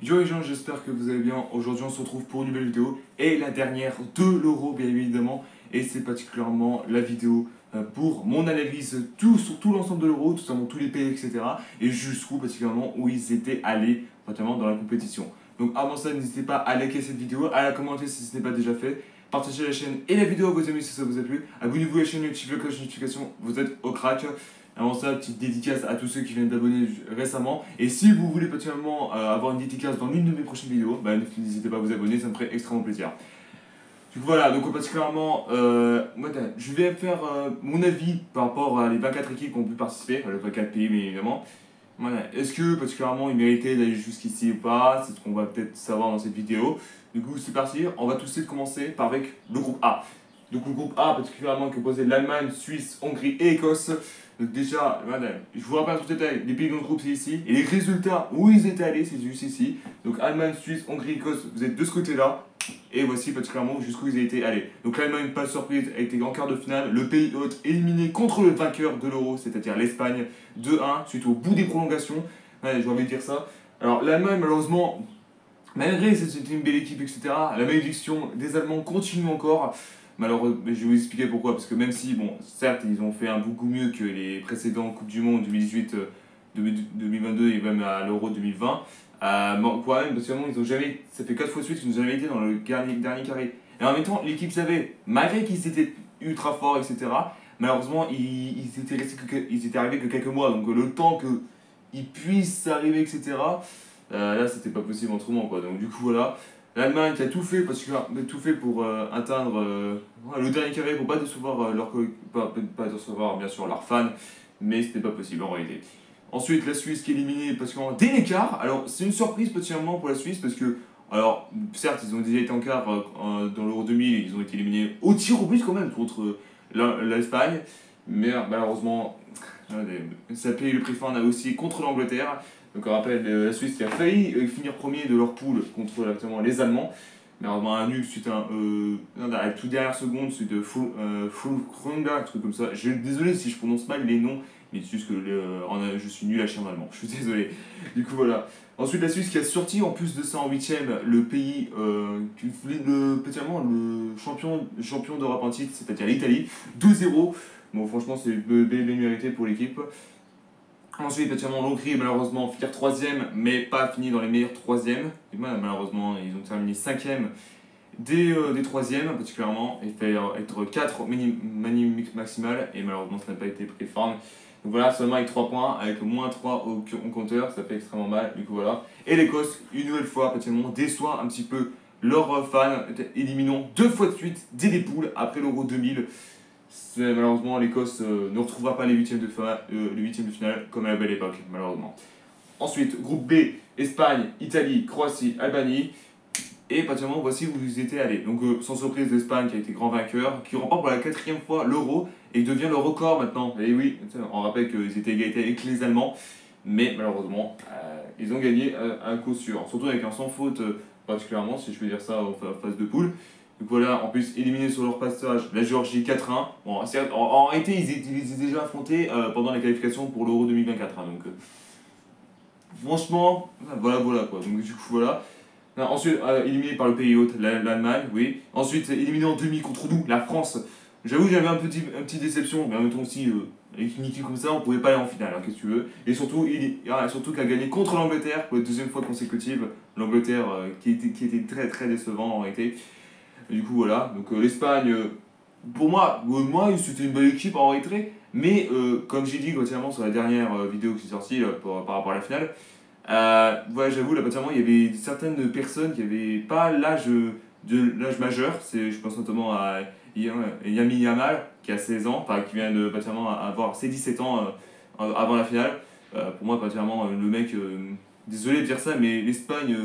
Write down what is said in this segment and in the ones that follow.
Yo les gens, j'espère que vous allez bien. Aujourd'hui on se retrouve pour une nouvelle vidéo et la dernière de l'Euro bien évidemment. Et c'est particulièrement la vidéo pour mon analyse sur tout l'ensemble de l'Euro, tout simplement tous les pays, etc. Et jusqu'où particulièrement où ils étaient allés notamment dans la compétition. Donc avant ça, n'hésitez pas à liker cette vidéo, à la commenter si ce n'est pas déjà fait. Partagez la chaîne et la vidéo à vos amis si ça vous a plu. Abonnez-vous à la chaîne, activez la cloche de notification, vous êtes au crack. Avant ça, petite dédicace à tous ceux qui viennent d'abonner récemment. Et si vous voulez particulièrement avoir une dédicace dans l'une de mes prochaines vidéos, bah, n'hésitez pas à vous abonner, ça me ferait extrêmement plaisir. Du coup voilà, donc particulièrement, je vais faire mon avis par rapport à les 24 équipes qui ont pu participer, les 24 pays bien évidemment. Voilà. Est-ce que particulièrement ils méritaient d'aller jusqu'ici ou pas? C'est ce qu'on va peut-être savoir dans cette vidéo. Du coup c'est parti, on va tout de suite commencer par avec le groupe A. Donc le groupe A particulièrement composé de l'Allemagne, Suisse, Hongrie et Écosse. Donc déjà, voilà, je vous rappelle en tout détail, les pays dans le groupe c'est ici. Et les résultats où ils étaient allés c'est juste ici. Donc Allemagne, Suisse, Hongrie, Écosse, vous êtes de ce côté-là. Et voici particulièrement jusqu'où ils étaient allés. Donc l'Allemagne, pas de surprise, a été en quart de finale. Le pays hôte éliminé contre le vainqueur de l'Euro, c'est-à-dire l'Espagne, 2-1, suite au bout des prolongations. Ouais, j'ai envie de dire ça. Alors l'Allemagne, malheureusement, malgré c'était une belle équipe, etc., la malédiction des Allemands continue encore. Malheureusement, je vais vous expliquer pourquoi. Parce que même si, bon, certes, ils ont fait un beaucoup mieux que les précédents Coupes du Monde 2018, 2022 et même à l'Euro 2020, bon, quand même, parce que ils ont jamais, ça fait 4 fois de suite qu'ils n'ont jamais été dans le dernier carré. Et en même temps, l'équipe savait, malgré qu'ils étaient ultra forts, etc., malheureusement, ils étaient arrivés que quelques mois. Donc le temps qu'ils puissent arriver, etc., là, c'était pas possible autrement, quoi. Donc du coup, voilà. L'Allemagne qui a tout fait, tout fait pour atteindre le dernier carré pour pas décevoir pas décevoir bien sûr leurs fans, mais c'était pas possible en réalité. Ensuite, la Suisse qui est éliminée parce qu'en dès l'écart. Alors, c'est une surprise particulièrement pour la Suisse parce que, alors, certes, ils ont déjà été en quart dans l'Euro 2000, ils ont été éliminés au tir au but quand même contre l'Espagne, mais malheureusement, ça a payé le prix fort, on a aussi contre l'Angleterre. Donc on rappelle la Suisse qui a failli finir premier de leur poule contre actuellement les Allemands. Mais malheureusement un nul suite à la toute dernière seconde suite de Fulkrunga, un truc comme ça. Désolé si je prononce mal les noms, mais c'est juste que je suis nul à chier en allemand. Je suis désolé. Du coup voilà. Ensuite la Suisse qui a sorti en plus de ça en huitième le pays le champion d'Europe en titre, c'est-à-dire l'Italie, 2-0. Bon franchement c'est bien mérité pour l'équipe. Ensuite, particulièrement l'Hongrie, malheureusement, finir troisième, mais pas fini dans les meilleurs troisièmes. Et malheureusement, ils ont terminé cinquième des troisièmes, particulièrement, et fait être 4 maximal, et malheureusement, ça n'a pas été pris forme. Donc voilà, seulement avec 3 points, avec moins 3 au compteur, ça fait extrêmement mal, du coup voilà. Et l'Écosse, une nouvelle fois, particulièrement, déçoit un petit peu leurs fans, éliminant 2 fois de suite dès les poules après l'Euro 2000. Malheureusement, l'Écosse ne retrouvera pas les huitièmes de finale comme à la belle époque, malheureusement. Ensuite, groupe B, Espagne, Italie, Croatie, Albanie. Et pratiquement, voici où ils étaient allés. Donc, sans surprise, l'Espagne qui a été grand vainqueur, qui remporte pour la 4e fois l'Euro et devient le record maintenant. Et oui, on rappelle qu'ils étaient égalité avec les Allemands, mais malheureusement, ils ont gagné un coup sûr. Surtout avec un sans faute, particulièrement, si je peux dire ça, en phase de poule. Donc voilà, en plus, éliminés sur leur passage, la Géorgie 4-1. Bon, en réalité, ils étaient déjà affrontés pendant les qualifications pour l'Euro 2024. Hein, donc, franchement, voilà quoi. Donc, du coup, voilà. Ensuite, éliminé par le pays hôte, l'Allemagne, oui. Ensuite, éliminé en demi contre nous, la France. J'avoue, j'avais un petit déception, mais en même temps aussi, avec une équipe comme ça, on pouvait pas aller en finale, hein, qu'est-ce que tu veux. Et surtout, surtout qu'il a gagné contre l'Angleterre pour la 2e fois consécutive. L'Angleterre qui était très très décevant en réalité. Et du coup, voilà. Donc, l'Espagne, pour moi, c'était une bonne équipe en réalité. Mais, comme j'ai dit notamment sur la dernière vidéo qui est sortie par rapport à la finale, voilà, j'avoue, là, il y avait certaines personnes qui n'avaient pas l'âge majeur. Je pense notamment à Yami Yamal, qui a 16 ans, enfin, qui vient de avoir ses 17 ans avant la finale. Pour moi, le mec, désolé de dire ça, mais l'Espagne,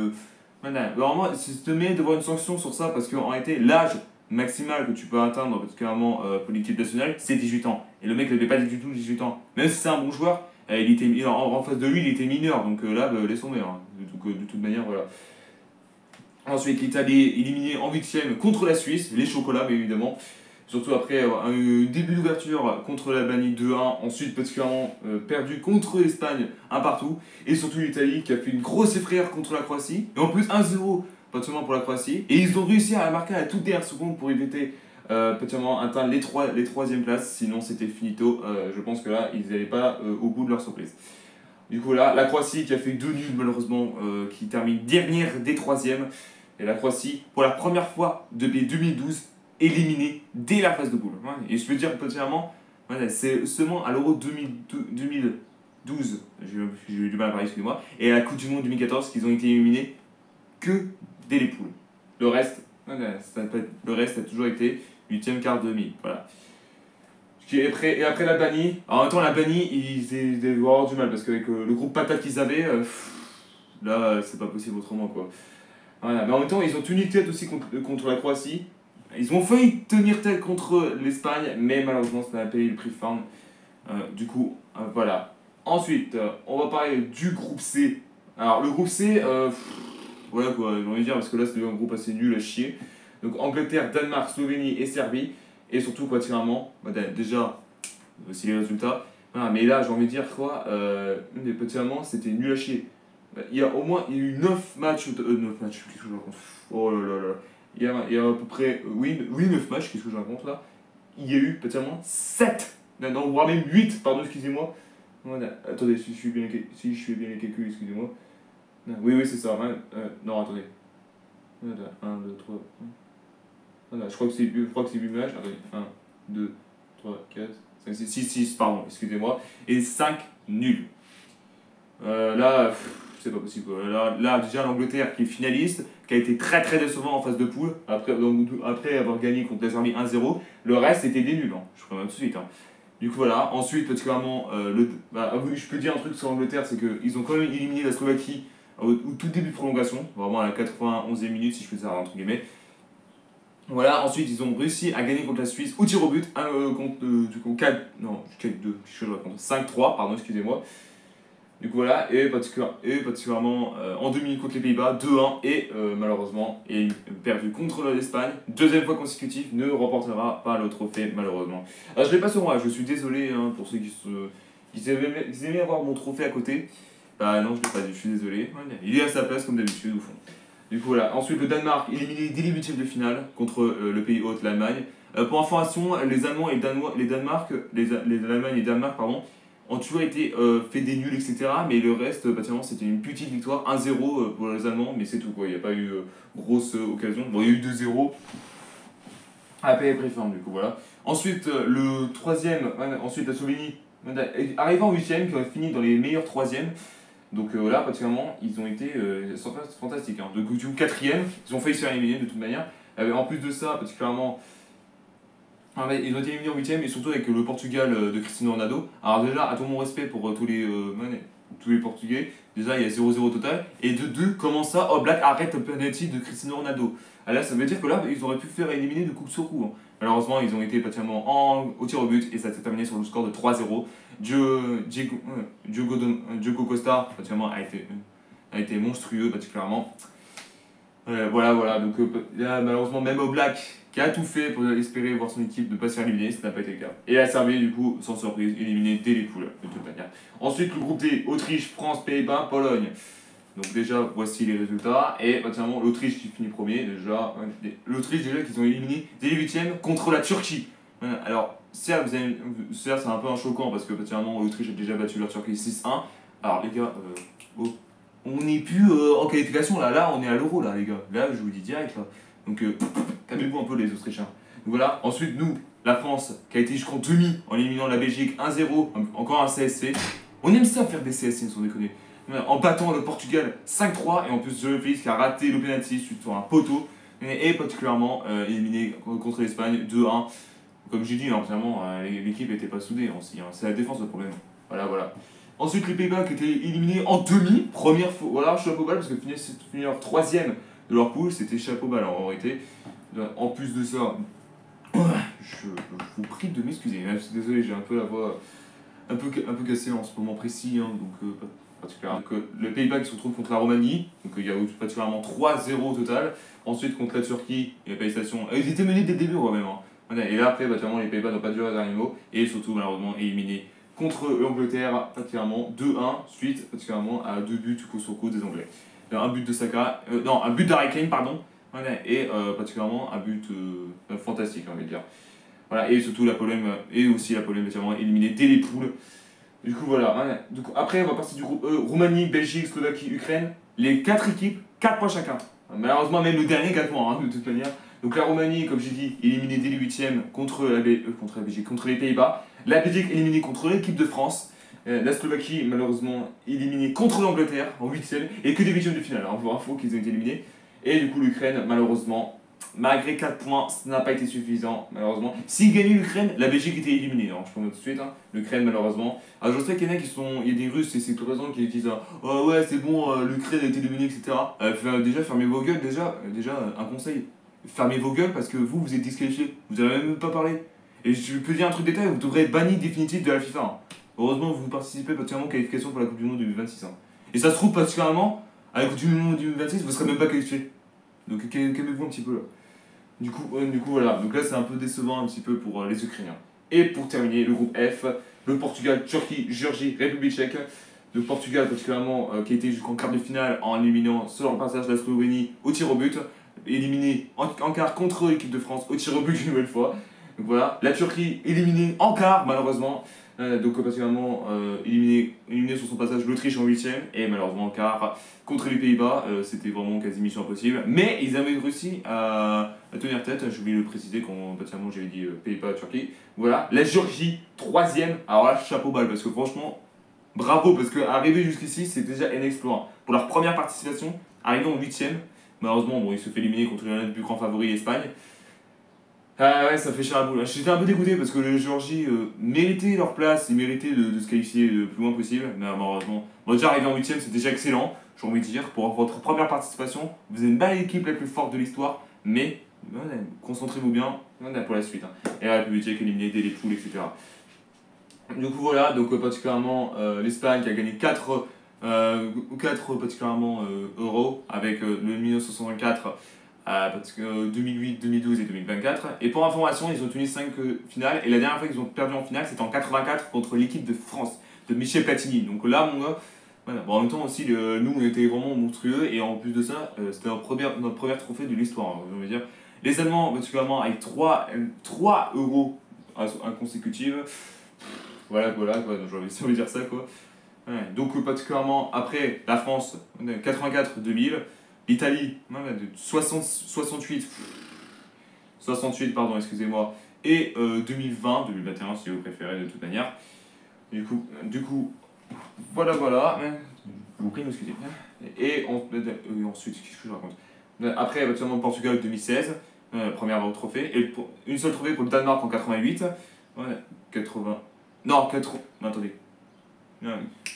voilà, vraiment, c'est te met devant une sanction sur ça, parce qu'en réalité, l'âge maximal que tu peux atteindre, particulièrement pour l'équipe nationale, c'est 18 ans. Et le mec n'avait pas du tout 18 ans. Même si c'est un bon joueur, en face de lui, il était mineur, donc là, laisse tomber. Hein. Donc, de toute manière, voilà. Ensuite, l'Italie éliminée en 8e contre la Suisse, les chocolats, bien évidemment. surtout après un début d'ouverture contre l'Albanie 2-1, ensuite particulièrement perdu contre l'Espagne 1 partout, et surtout l'Italie qui a fait une grosse effraire contre la Croatie, et en plus 1-0 particulièrement pour la Croatie, et ils ont réussi à marquer à la toute dernière seconde pour éviter particulièrement atteindre les troisièmes places, sinon c'était finito, je pense que là ils n'allaient pas au bout de leur surprise. Du coup là, la Croatie qui a fait 2 nuls malheureusement, qui termine dernière des troisièmes, et la Croatie, pour la première fois depuis 2012, éliminée dès la phase de poule. Ouais. Et je peux dire particulièrement, ouais, c'est seulement à l'Euro 2012, j'ai eu du mal à parler, excusez-moi, et à la Coupe du Monde 2014 qu'ils ont été éliminés que dès les poules. Le reste, le reste a toujours été 8e, quart, demi. Voilà. Et après l'Albanie, en même temps l'Albanie, ils devaient avoir du mal parce qu'avec le groupe patate qu'ils avaient, là c'est pas possible autrement quoi. Voilà. Mais en même temps, ils ont tenu tête aussi contre la Croatie. Ils ont failli tenir tête contre l'Espagne, mais malheureusement, ça a payé le prix fort. Du coup, voilà. Ensuite, on va parler du groupe C. Alors, le groupe C, voilà quoi, j'ai envie de dire, parce que là, c'est un groupe assez nul à chier. Donc, Angleterre, Danemark, Slovénie et Serbie. Et surtout, particulièrement, déjà, voici les résultats. Voilà, mais là, j'ai envie de dire quoi, particulièrement, c'était nul à chier. Il y a au moins il y a eu 9 matchs, 9 matchs, qu'est-ce que je raconte? Oh là là là. Il y a à peu près, oui 9 matchs, qu'est-ce que je raconte là? Il y a eu particulièrement 7, non, voire même 8, pardon, excusez-moi. Voilà. Attendez, si je fais bien les calculs, excusez-moi. Oui, c'est ça. Non, attendez. Voilà, 1, 2, 3. Voilà, je crois que c'est 8 matchs. Attendez, 1, 2, 3, 4, 5, 6, pardon, excusez-moi. Et 5 nuls. Là, c'est pas possible. Là, déjà, l'Angleterre qui est finaliste, qui a été très très décevant en phase de poule, après avoir gagné contre la Serbie 1-0, le reste c'était des nuls, hein. Je préviens tout de suite. Hein. Du coup, voilà. Ensuite, particulièrement, je peux dire un truc sur l'Angleterre, c'est qu'ils ont quand même éliminé la Slovaquie au tout début de prolongation, vraiment à la 91e minute, si je peux dire, entre guillemets. Voilà, ensuite ils ont réussi à gagner contre la Suisse au tir au but, du coup 4, non, 4-2, je raconte, 5-3, pardon, excusez-moi. Du coup voilà, et particulièrement en demi contre les Pays-Bas, 2-1, et malheureusement, et perdu contre l'Espagne, deuxième fois consécutive, ne remportera pas le trophée malheureusement. Alors je l'ai pas sur moi, je suis désolé hein, pour ceux qui aimaient avoir mon trophée à côté. Bah non, je l'ai pas dit, je suis désolé, il est à sa place comme d'habitude au fond. Du coup voilà, ensuite le Danemark éliminé dès les huitièmes de finale contre le pays hôte, l'Allemagne. Pour information, les Allemands et l'Allemagne et le Danemark, pardon, ont toujours été fait des nuls, etc. Mais le reste, pratiquement, c'était une petite victoire, 1-0 pour les Allemands, mais c'est tout quoi. Il n'y a pas eu grosse occasion. Bon, il y a eu 2-0 à paix et préforme, du coup, voilà. Ensuite, le troisième, ensuite la Slovénie, arrivant en huitième, qui a fini dans les meilleurs troisièmes. Donc là, pratiquement, ils ont été fantastiques. Hein. Du coup, quatrième, ils ont failli se faire éliminer de toute manière. En plus de ça, particulièrement, ils ont été éliminés en huitième et surtout avec le Portugal de Cristiano Ronaldo. Alors déjà, à tout mon respect pour tous les Portugais, déjà il y a 0-0 total. Et de deux, comment ça, Black arrête le penalty de Cristiano Ronaldo. Alors là, ça veut dire que là, ils auraient pu faire éliminer de coup sur coup. Hein. Malheureusement, ils ont été pratiquement au tir au but et ça s'est terminé sur le score de 3-0. Diogo Costa, pratiquement, a été monstrueux, particulièrement. Voilà. Donc là, malheureusement, même Black qui a tout fait pour espérer voir son équipe ne pas se faire éliminer, ça n'a pas été le cas. Et la Serbie, du coup, sans surprise, éliminée dès les poules, de toute manière. Ensuite, le groupe D, Autriche, France, Pays-Bas, Pologne. Donc déjà, voici les résultats. Et particulièrement l'Autriche qui finit premier. L'Autriche, déjà, qu'ils ont éliminé dès les huitièmes contre la Turquie. Alors, certes, c'est un peu un choquant parce que particulièrement l'Autriche a déjà battu la Turquie 6-1. Alors, les gars, on n'est plus en qualification là, on est à l'Euro là, les gars. Là, je vous dis direct là. Donc, calmez-vous un peu les Autrichiens. Donc voilà, ensuite nous, la France, qui a été jusqu'en demi en éliminant la Belgique 1-0, encore un CSC. On aime ça faire des CSC, sans déconner. En battant le Portugal 5-3, et en plus Joao Félix qui a raté le penalty sur un poteau, et particulièrement éliminé contre l'Espagne 2-1. Comme j'ai dit, finalement, l'équipe n'était pas soudée aussi. Hein. C'est la défense le problème. Voilà. Ensuite, les Pays-Bas qui étaient éliminés en demi, première fois, voilà, chapeau bas, parce que finir troisième de leur poule, c'était chapeau bas en réalité. En plus de ça, je vous prie de m'excuser, je suis désolé, j'ai un peu la voix un peu cassée en ce moment précis, hein, donc particulièrement. Donc, le Pays-Bas qui se retrouve contre la Roumanie, donc il y a particulièrement 3-0 au total. Ensuite, contre la Turquie, il n'y a pas eu station. Ils étaient menés dès le début, quand même. Hein. Voilà, et là, après, vraiment, les Pays-Bas n'ont pas duré le dernier mot, et surtout, malheureusement, éliminés contre l'Angleterre, particulièrement 2-1, suite particulièrement à 2 buts coup sur coup des Anglais. Un but de Saka, non, un but d'Harry Kane, pardon, voilà, et particulièrement un but fantastique, on va dire. Voilà, et surtout la Pologne, et aussi la Pologne, particulièrement éliminée dès les poules. Du coup, voilà. Voilà. Du coup, après, on va passer du groupe E, Roumanie, Belgique, Slovaquie, Ukraine. Les 4 équipes, 4 points chacun. Malheureusement, même le dernier, 4 points, de toute manière. Donc la Roumanie, comme j'ai dit, éliminée dès les 8e contre la Belgique, contre les Pays-Bas. La Belgique éliminée contre l'équipe de France. La Slovaquie, malheureusement, éliminée contre l'Angleterre en 8e. Et que des 8e de finale, hein, pour info qu'ils ont été éliminés. Et du coup, l'Ukraine, malheureusement, malgré 4 points, ça n'a pas été suffisant, malheureusement. S'il gagnait l'Ukraine, la Belgique était éliminée, hein, je peux vous dire tout de suite. Hein. L'Ukraine, malheureusement. Alors, je sais qu'il y en a qui sont. Il y a des Russes, et c'est tout raison, qui disent oh, ouais, c'est bon, l'Ukraine a été éliminée, etc. Déjà, fermez vos gueules, un conseil. Fermez vos gueules parce que vous êtes disqualifiés. Vous n'avez même pas parlé. Et je peux dire un truc détail, vous devrez être banni définitif de la FIFA. Hein. Heureusement, vous participez particulièrement aux qualifications pour la Coupe du Monde 2026. Hein. Et ça se trouve, particulièrement, à la Coupe du Monde 2026, vous ne serez même pas qualifié. Donc, calmez-vous un petit peu là. Du coup, voilà. Donc là, c'est un peu décevant un petit peu pour les Ukrainiens. Et pour terminer, le groupe F, le Portugal, Turquie, Géorgie, République tchèque. Le Portugal, particulièrement, qui a été jusqu'en quart de finale en éliminant sur leur passage la Slovénie au tir au but. Éliminé en quart contre l'équipe de France au tir au but une nouvelle fois. Donc voilà. La Turquie éliminée en quart, malheureusement. Donc particulièrement éliminé sur son passage l'Autriche en 8e. Et malheureusement en quart contre les Pays-Bas. C'était vraiment quasi mission impossible. Mais ils avaient réussi à tenir tête. J'ai oublié de le préciser quand particulièrement j'avais dit Pays-Bas, Turquie. Voilà. La Géorgie, 3e. Alors là, chapeau balle parce que franchement, bravo, parce qu'arriver jusqu'ici, c'est déjà un exploit. Pour leur première participation, arriver en 8e, malheureusement, bon, ils se fait éliminer contre l'un des plus grands favoris, l'Espagne. Ah ouais, ça fait cher à boule. J'étais un peu dégoûté parce que les Géorgie méritaient leur place, ils méritaient de se qualifier le plus loin possible, mais malheureusement, bon, déjà arriver en 8e, c'est déjà excellent, j'ai envie de dire, pour votre première participation. Vous êtes une belle équipe, la plus forte de l'histoire, mais concentrez-vous bien pour la suite. Hein. Et la République tchèque éliminée dès les poules, etc. Du coup voilà, donc particulièrement l'Espagne qui a gagné 4 particulièrement euros avec le 1964, 2008, 2012 et 2024. Et pour information, ils ont tenu 5 finales et la dernière fois qu'ils ont perdu en finale c'était en 84 contre l'équipe de France de Michel Platini. Donc là mon gars, voilà. Bon, en même temps aussi nous on était vraiment monstrueux et en plus de ça c'était notre premier trophée de l'histoire. Hein, on va dire. Les Allemands particulièrement avec 3 euros consécutives. Voilà, quoi, j'ai envie de dire ça, quoi. Ouais. Donc, particulièrement après la France, 84-2000, l'Italie, de 68, pardon, excusez-moi, et 2020-2021, si vous préférez, de toute manière. Du coup voilà. Je vous prie de m'excuser. Et ensuite, qu'est-ce que je raconte? Après, actuellement, Portugal 2016, première trophée, et une seule trophée pour le Danemark en 88, 80. Non, non, attendez.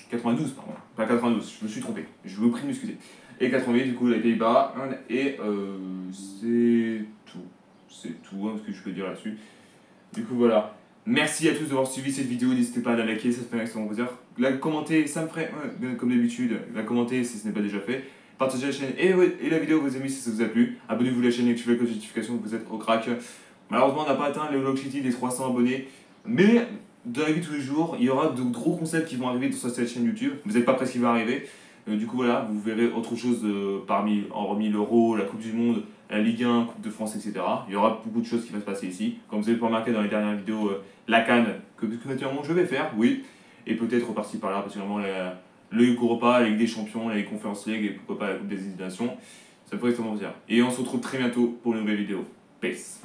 92, pardon. Pas 92, je me suis trompé. Je vous prie de m'excuser. Et 88, du coup, les Pays-Bas. Et c'est tout. C'est tout, ce que je peux dire là-dessus. Du coup, voilà. Merci à tous d'avoir suivi cette vidéo. N'hésitez pas à la liker, ça se fait un extrêmement plaisir. La commenter, ça me ferait, comme d'habitude, la commenter si ce n'est pas déjà fait. Partagez la chaîne et la vidéo, vos amis, si ça vous a plu. Abonnez-vous à la chaîne et activez la cloche de notification, vous êtes au crack. Malheureusement, on n'a pas atteint le Velocity des 300 abonnés. Mais dans la vie de tous les jours, il y aura de gros concepts qui vont arriver sur cette chaîne YouTube. Vous n'êtes pas prêts ce qui va arriver. Du coup, voilà, vous verrez autre chose hormis l'Euro, la Coupe du Monde, la Ligue 1, Coupe de France, etc. Il y aura beaucoup de choses qui vont se passer ici. Comme vous avez pu remarquer dans les dernières vidéos, la CAN, que naturellement je vais faire, oui. Et peut-être par-ci par-là, parce que vraiment, le Europa, la Ligue des Champions, la Ligue Conference League et pourquoi pas la Coupe des Nations. Ça pourrait extrêmement plaisir. Et on se retrouve très bientôt pour une nouvelle vidéo. Peace.